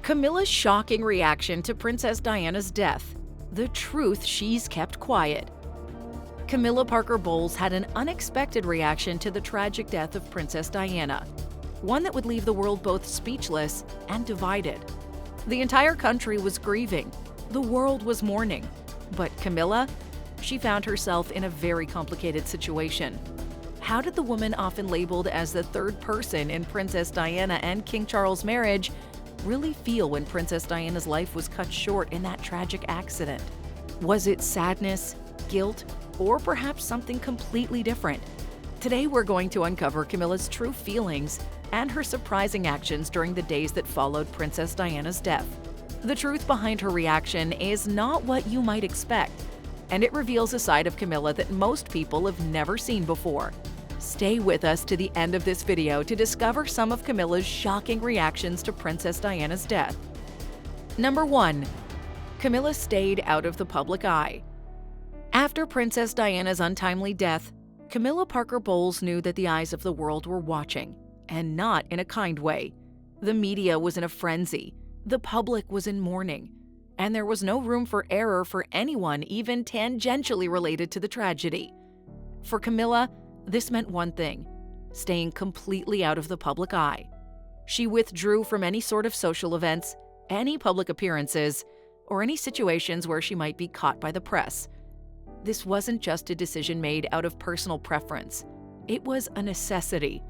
Camilla's shocking reaction to Princess Diana's death. The truth she's kept quiet. Camilla Parker Bowles had an unexpected reaction to the tragic death of Princess Diana, one that would leave the world both speechless and divided. The entire country was grieving. The world was mourning. But Camilla? She found herself in a very complicated situation. How did the woman often labeled as the third person in Princess Diana and King Charles' marriage really feel when Princess Diana's life was cut short in that tragic accident? Was it sadness, guilt, or perhaps something completely different? Today we're going to uncover Camilla's true feelings and her surprising actions during the days that followed Princess Diana's death. The truth behind her reaction is not what you might expect, and it reveals a side of Camilla that most people have never seen before. Stay with us to the end of this video to discover some of Camilla's shocking reactions to Princess Diana's death. Number 1. Camilla stayed out of the public eye. After Princess Diana's untimely death, Camilla Parker Bowles knew that the eyes of the world were watching, and not in a kind way. The media was in a frenzy, the public was in mourning, and there was no room for error for anyone even tangentially related to the tragedy. For Camilla, this meant one thing: staying completely out of the public eye. She withdrew from any sort of social events, any public appearances, or any situations where she might be caught by the press. This wasn't just a decision made out of personal preference. It was a necessity.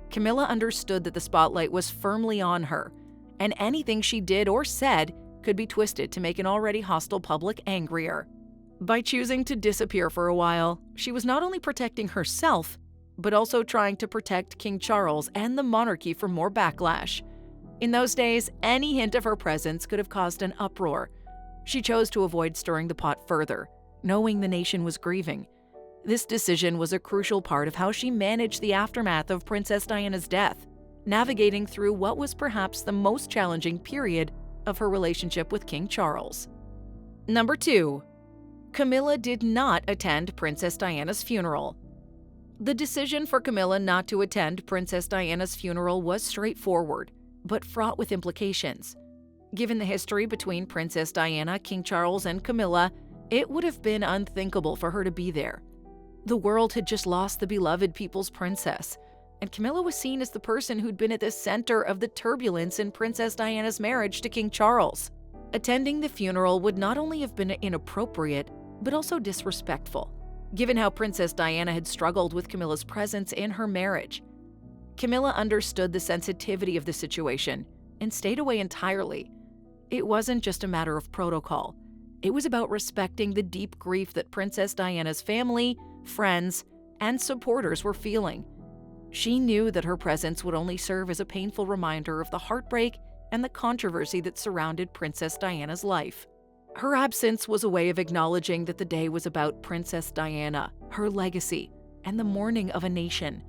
Camilla understood that the spotlight was firmly on her, and anything she did or said could be twisted to make an already hostile public angrier. By choosing to disappear for a while, she was not only protecting herself, but also trying to protect King Charles and the monarchy from more backlash. In those days, any hint of her presence could have caused an uproar. She chose to avoid stirring the pot further, knowing the nation was grieving. This decision was a crucial part of how she managed the aftermath of Princess Diana's death, navigating through what was perhaps the most challenging period of her relationship with King Charles. Number 2. Camilla did not attend Princess Diana's funeral. The decision for Camilla not to attend Princess Diana's funeral was straightforward, but fraught with implications. Given the history between Princess Diana, King Charles, and Camilla, it would have been unthinkable for her to be there. The world had just lost the beloved people's princess, and Camilla was seen as the person who'd been at the center of the turbulence in Princess Diana's marriage to King Charles. Attending the funeral would not only have been inappropriate, but also disrespectful, given how Princess Diana had struggled with Camilla's presence in her marriage. Camilla understood the sensitivity of the situation and stayed away entirely. It wasn't just a matter of protocol. It was about respecting the deep grief that Princess Diana's family, friends, and supporters were feeling. She knew that her presence would only serve as a painful reminder of the heartbreak and the controversy that surrounded Princess Diana's life. Her absence was a way of acknowledging that the day was about Princess Diana, her legacy, and the mourning of a nation.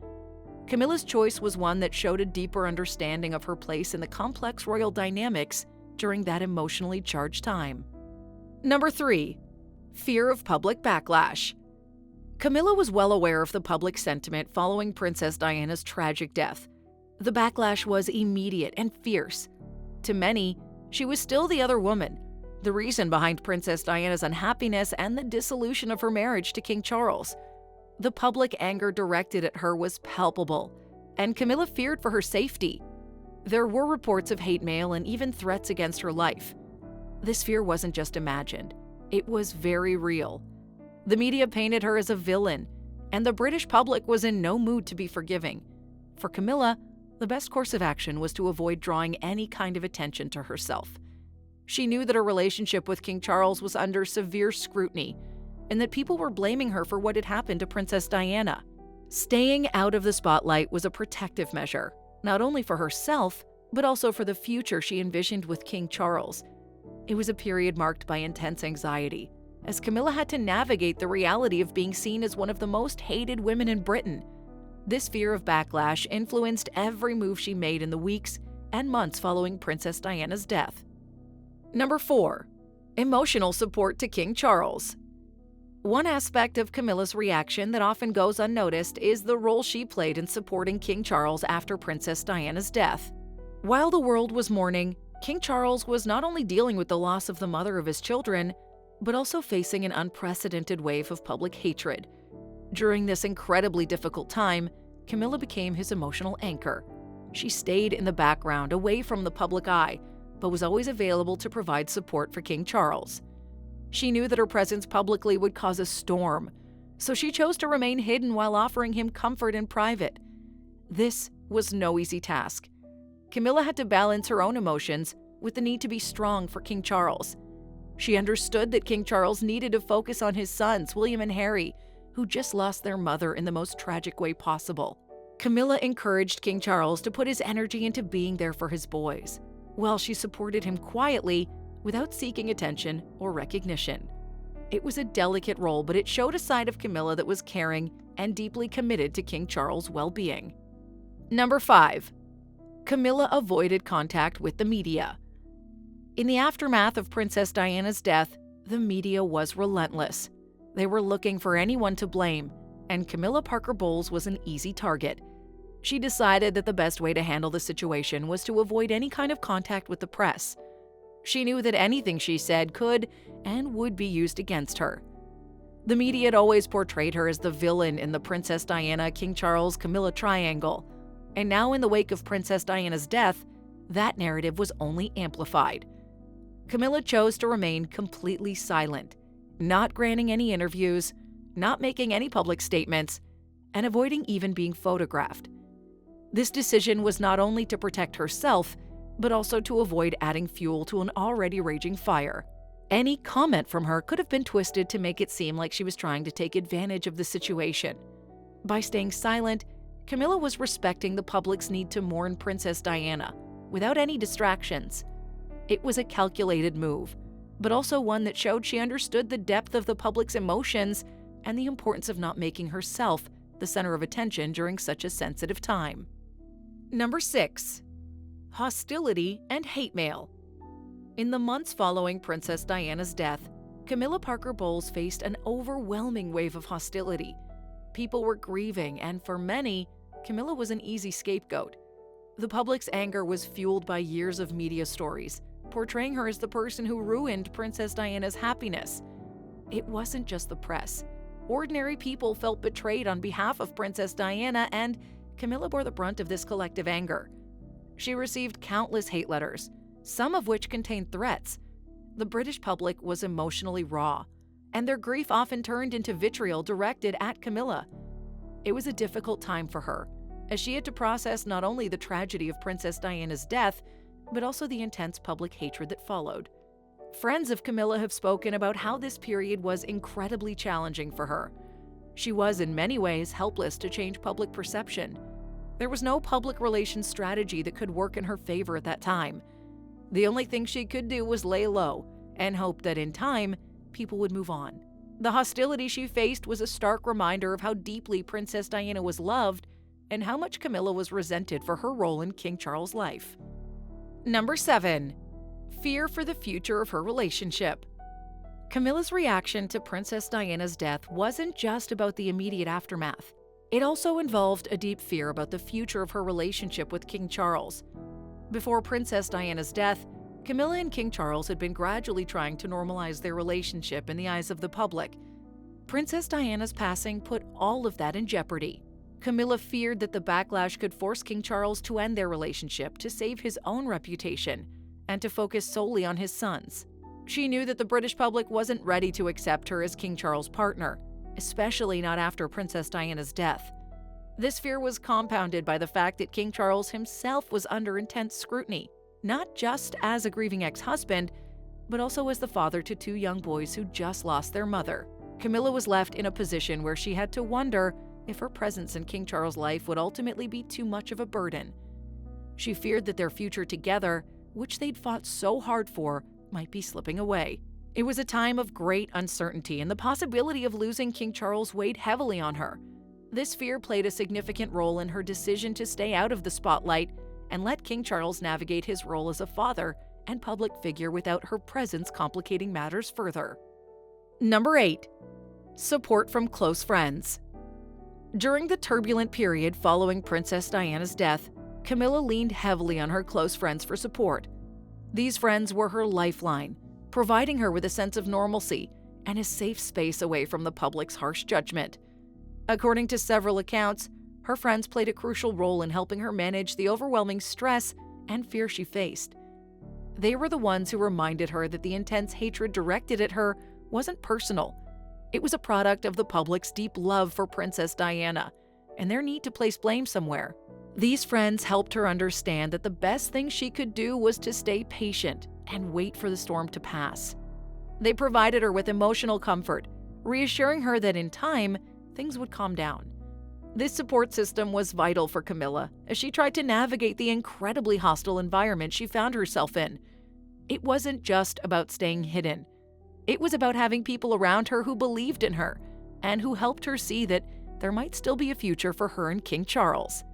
Camilla's choice was one that showed a deeper understanding of her place in the complex royal dynamics during that emotionally charged time. Number 3. Fear of public backlash. Camilla was well aware of the public sentiment following Princess Diana's tragic death. The backlash was immediate and fierce. To many, she was still the other woman, the reason behind Princess Diana's unhappiness and the dissolution of her marriage to King Charles. The public anger directed at her was palpable, and Camilla feared for her safety. There were reports of hate mail and even threats against her life. This fear wasn't just imagined, it was very real. The media painted her as a villain, and the British public was in no mood to be forgiving. For Camilla, the best course of action was to avoid drawing any kind of attention to herself. She knew that her relationship with King Charles was under severe scrutiny, and that people were blaming her for what had happened to Princess Diana. Staying out of the spotlight was a protective measure, not only for herself, but also for the future she envisioned with King Charles. It was a period marked by intense anxiety, as Camilla had to navigate the reality of being seen as one of the most hated women in Britain. This fear of backlash influenced every move she made in the weeks and months following Princess Diana's death. Number 4. Emotional support to King Charles. One aspect of Camilla's reaction that often goes unnoticed is the role she played in supporting King Charles after Princess Diana's death. While the world was mourning, King Charles was not only dealing with the loss of the mother of his children, but also facing an unprecedented wave of public hatred. During this incredibly difficult time, Camilla became his emotional anchor. She stayed in the background, away from the public eye, but was always available to provide support for King Charles. She knew that her presence publicly would cause a storm, so she chose to remain hidden while offering him comfort in private. This was no easy task. Camilla had to balance her own emotions with the need to be strong for King Charles. She understood that King Charles needed to focus on his sons, William and Harry, who just lost their mother in the most tragic way possible. Camilla encouraged King Charles to put his energy into being there for his boys, while she supported him quietly without seeking attention or recognition. It was a delicate role, but it showed a side of Camilla that was caring and deeply committed to King Charles' well-being. Number 5. Camilla avoided contact with the media. In the aftermath of Princess Diana's death, the media was relentless. They were looking for anyone to blame, and Camilla Parker Bowles was an easy target. She decided that the best way to handle the situation was to avoid any kind of contact with the press. She knew that anything she said could and would be used against her. The media had always portrayed her as the villain in the Princess Diana, King Charles, Camilla triangle, and now in the wake of Princess Diana's death, that narrative was only amplified. Camilla chose to remain completely silent, not granting any interviews, not making any public statements, and avoiding even being photographed. This decision was not only to protect herself, but also to avoid adding fuel to an already raging fire. Any comment from her could have been twisted to make it seem like she was trying to take advantage of the situation. By staying silent, Camilla was respecting the public's need to mourn Princess Diana without any distractions. It was a calculated move, but also one that showed she understood the depth of the public's emotions and the importance of not making herself the center of attention during such a sensitive time. Number 6. Hostility and hate mail. In the months following Princess Diana's death, Camilla Parker Bowles faced an overwhelming wave of hostility. People were grieving, and for many, Camilla was an easy scapegoat. The public's anger was fueled by years of media stories, portraying her as the person who ruined Princess Diana's happiness. It wasn't just the press. Ordinary people felt betrayed on behalf of Princess Diana, and Camilla bore the brunt of this collective anger. She received countless hate letters, some of which contained threats. The British public was emotionally raw, and their grief often turned into vitriol directed at Camilla. It was a difficult time for her, as she had to process not only the tragedy of Princess Diana's death, but also the intense public hatred that followed. Friends of Camilla have spoken about how this period was incredibly challenging for her. She was in many ways helpless to change public perception. There was no public relations strategy that could work in her favor at that time. The only thing she could do was lay low and hope that in time, people would move on. The hostility she faced was a stark reminder of how deeply Princess Diana was loved and how much Camilla was resented for her role in King Charles' life. Number 7. Fear for the future of her relationship. Camilla's reaction to Princess Diana's death wasn't just about the immediate aftermath. It also involved a deep fear about the future of her relationship with King Charles. Before Princess Diana's death, Camilla and King Charles had been gradually trying to normalize their relationship in the eyes of the public. Princess Diana's passing put all of that in jeopardy. Camilla feared that the backlash could force King Charles to end their relationship to save his own reputation and to focus solely on his sons. She knew that the British public wasn't ready to accept her as King Charles' partner, especially not after Princess Diana's death. This fear was compounded by the fact that King Charles himself was under intense scrutiny, not just as a grieving ex-husband, but also as the father to 2 young boys who just lost their mother. Camilla was left in a position where she had to wonder if her presence in King Charles' life would ultimately be too much of a burden. She feared that their future together, which they'd fought so hard for, might be slipping away. It was a time of great uncertainty, and the possibility of losing King Charles weighed heavily on her. This fear played a significant role in her decision to stay out of the spotlight and let King Charles navigate his role as a father and public figure without her presence complicating matters further. Number 8. Support from close friends. During the turbulent period following Princess Diana's death, Camilla leaned heavily on her close friends for support. These friends were her lifeline, providing her with a sense of normalcy and a safe space away from the public's harsh judgment. According to several accounts, her friends played a crucial role in helping her manage the overwhelming stress and fear she faced. They were the ones who reminded her that the intense hatred directed at her wasn't personal. It was a product of the public's deep love for Princess Diana and their need to place blame somewhere. These friends helped her understand that the best thing she could do was to stay patient and wait for the storm to pass. They provided her with emotional comfort, reassuring her that in time, things would calm down. This support system was vital for Camilla as she tried to navigate the incredibly hostile environment she found herself in. It wasn't just about staying hidden. It was about having people around her who believed in her and who helped her see that there might still be a future for her and King Charles,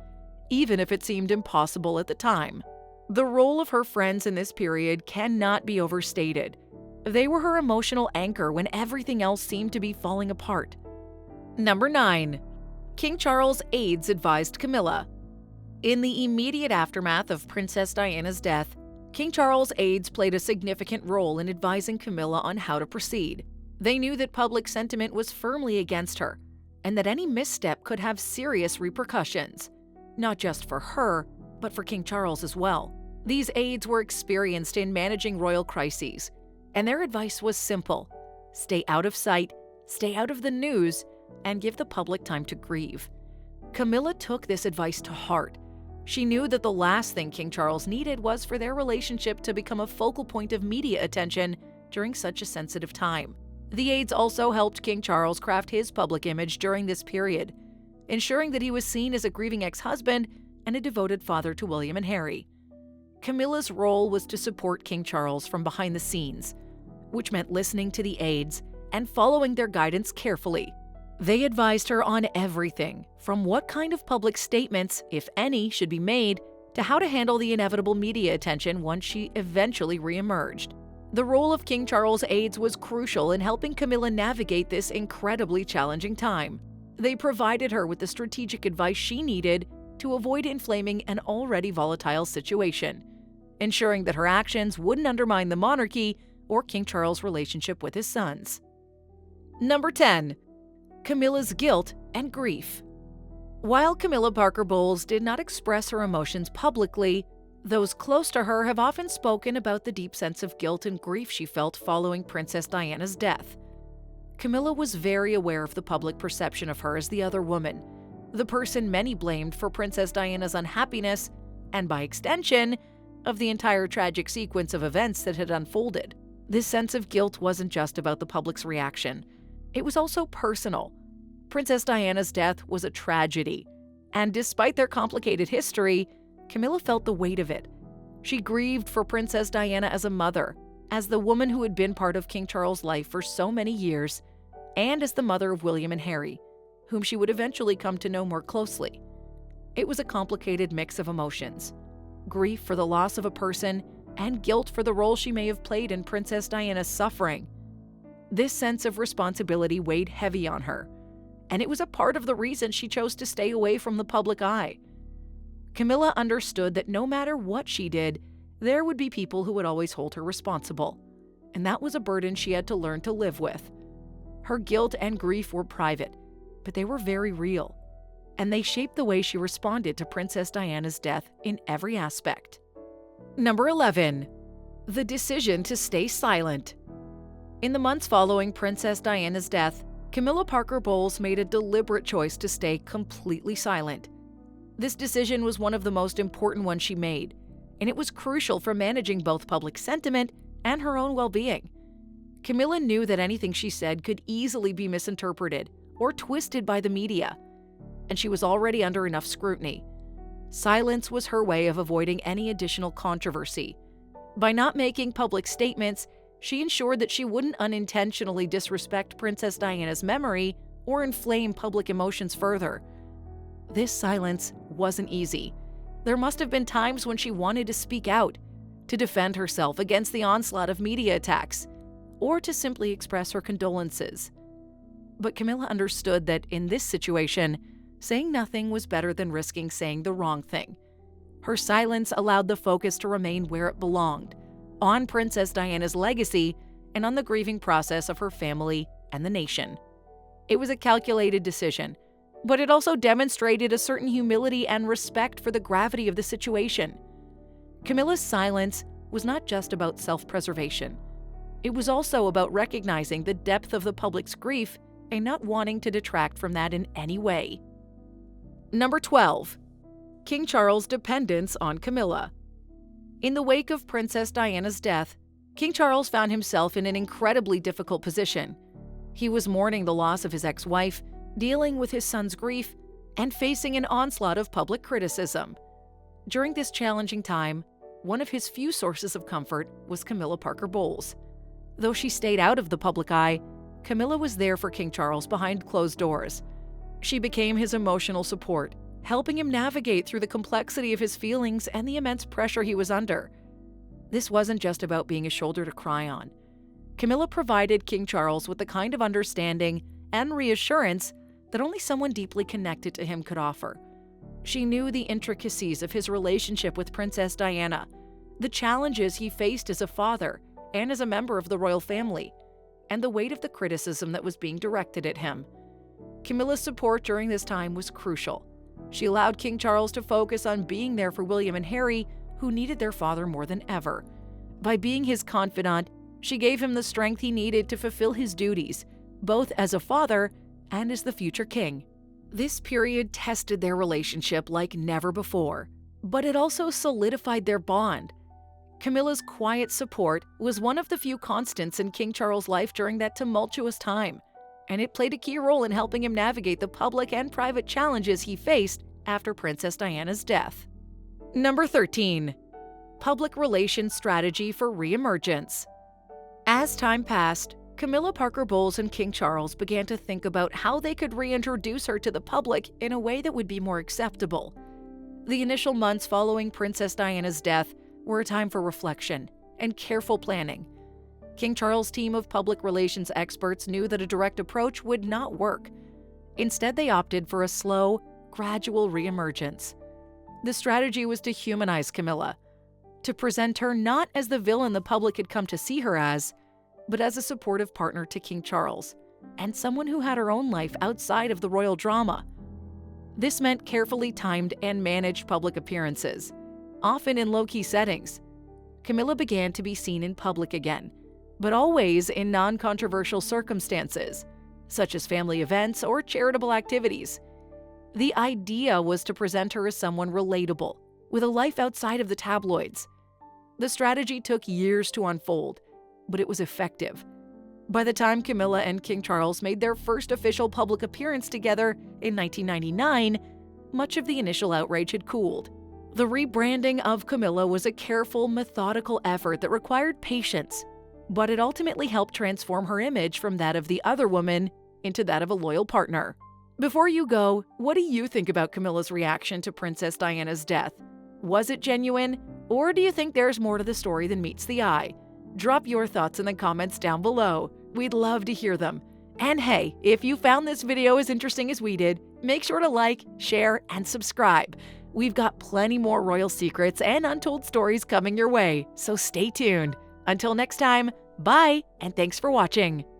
even if it seemed impossible at the time. The role of her friends in this period cannot be overstated. They were her emotional anchor when everything else seemed to be falling apart. Number 9. King Charles' aides advised Camilla. In the immediate aftermath of Princess Diana's death, King Charles' aides played a significant role in advising Camilla on how to proceed. They knew that public sentiment was firmly against her, and that any misstep could have serious repercussions, not just for her, but for King Charles as well. These aides were experienced in managing royal crises, and their advice was simple: stay out of sight, stay out of the news, and give the public time to grieve. Camilla took this advice to heart. She knew that the last thing King Charles needed was for their relationship to become a focal point of media attention during such a sensitive time. The aides also helped King Charles craft his public image during this period, ensuring that he was seen as a grieving ex-husband and a devoted father to William and Harry. Camilla's role was to support King Charles from behind the scenes, which meant listening to the aides and following their guidance carefully. They advised her on everything, from what kind of public statements, if any, should be made, to how to handle the inevitable media attention once she eventually reemerged. The role of King Charles' aides was crucial in helping Camilla navigate this incredibly challenging time. They provided her with the strategic advice she needed to avoid inflaming an already volatile situation, ensuring that her actions wouldn't undermine the monarchy or King Charles' relationship with his sons. Number 10. Camilla's guilt and grief. While Camilla Parker Bowles did not express her emotions publicly, those close to her have often spoken about the deep sense of guilt and grief she felt following Princess Diana's death. Camilla was very aware of the public perception of her as the other woman, the person many blamed for Princess Diana's unhappiness, and by extension, of the entire tragic sequence of events that had unfolded. This sense of guilt wasn't just about the public's reaction. It was also personal. Princess Diana's death was a tragedy, and despite their complicated history, Camilla felt the weight of it. She grieved for Princess Diana as a mother, as the woman who had been part of King Charles' life for so many years, and as the mother of William and Harry, whom she would eventually come to know more closely. It was a complicated mix of emotions: grief for the loss of a person and guilt for the role she may have played in Princess Diana's suffering. This sense of responsibility weighed heavy on her, and it was a part of the reason she chose to stay away from the public eye. Camilla understood that no matter what she did, there would be people who would always hold her responsible, and that was a burden she had to learn to live with. Her guilt and grief were private, but they were very real, and they shaped the way she responded to Princess Diana's death in every aspect. Number 11. The decision to stay silent. In the months following Princess Diana's death, Camilla Parker Bowles made a deliberate choice to stay completely silent. This decision was one of the most important ones she made, and it was crucial for managing both public sentiment and her own well-being. Camilla knew that anything she said could easily be misinterpreted or twisted by the media, and she was already under enough scrutiny. Silence was her way of avoiding any additional controversy. By not making public statements, she ensured that she wouldn't unintentionally disrespect Princess Diana's memory or inflame public emotions further. This silence wasn't easy. There must have been times when she wanted to speak out, to defend herself against the onslaught of media attacks, or to simply express her condolences. But Camilla understood that in this situation, saying nothing was better than risking saying the wrong thing. Her silence allowed the focus to remain where it belonged, on Princess Diana's legacy and on the grieving process of her family and the nation. It was a calculated decision, but it also demonstrated a certain humility and respect for the gravity of the situation. Camilla's silence was not just about self-preservation. It was also about recognizing the depth of the public's grief and not wanting to detract from that in any way. Number 12. King Charles' dependence on Camilla. In the wake of Princess Diana's death, King Charles found himself in an incredibly difficult position. He was mourning the loss of his ex-wife, dealing with his son's grief, and facing an onslaught of public criticism. During this challenging time, one of his few sources of comfort was Camilla Parker Bowles. Though she stayed out of the public eye, Camilla was there for King Charles behind closed doors. She became his emotional support, helping him navigate through the complexity of his feelings and the immense pressure he was under. This wasn't just about being a shoulder to cry on. Camilla provided King Charles with the kind of understanding and reassurance that only someone deeply connected to him could offer. She knew the intricacies of his relationship with Princess Diana, the challenges he faced as a father and as a member of the royal family, and the weight of the criticism that was being directed at him. Camilla's support during this time was crucial. She allowed King Charles to focus on being there for William and Harry, who needed their father more than ever. By being his confidant, she gave him the strength he needed to fulfill his duties, both as a father and as the future king. This period tested their relationship like never before, but it also solidified their bond. Camilla's quiet support was one of the few constants in King Charles' life during that tumultuous time, and it played a key role in helping him navigate the public and private challenges he faced after Princess Diana's death. Number 13. Public relations strategy for reemergence. As time passed, Camilla Parker Bowles and King Charles began to think about how they could reintroduce her to the public in a way that would be more acceptable. The initial months following Princess Diana's death were a time for reflection and careful planning. King Charles' team of public relations experts knew that a direct approach would not work. Instead, they opted for a slow, gradual reemergence. The strategy was to humanize Camilla, to present her not as the villain the public had come to see her as, but as a supportive partner to King Charles, and someone who had her own life outside of the royal drama. This meant carefully timed and managed public appearances, often in low-key settings. Camilla began to be seen in public again, but always in non-controversial circumstances, such as family events or charitable activities. The idea was to present her as someone relatable, with a life outside of the tabloids. The strategy took years to unfold, but it was effective. By the time Camilla and King Charles made their first official public appearance together in 1999, much of the initial outrage had cooled. The rebranding of Camilla was a careful, methodical effort that required patience, but it ultimately helped transform her image from that of the other woman into that of a loyal partner. Before you go, what do you think about Camilla's reaction to Princess Diana's death? Was it genuine, or do you think there's more to the story than meets the eye? Drop your thoughts in the comments down below. We'd love to hear them. And hey, if you found this video as interesting as we did, make sure to like, share, and subscribe. We've got plenty more royal secrets and untold stories coming your way, so stay tuned. Until next time, bye, and thanks for watching.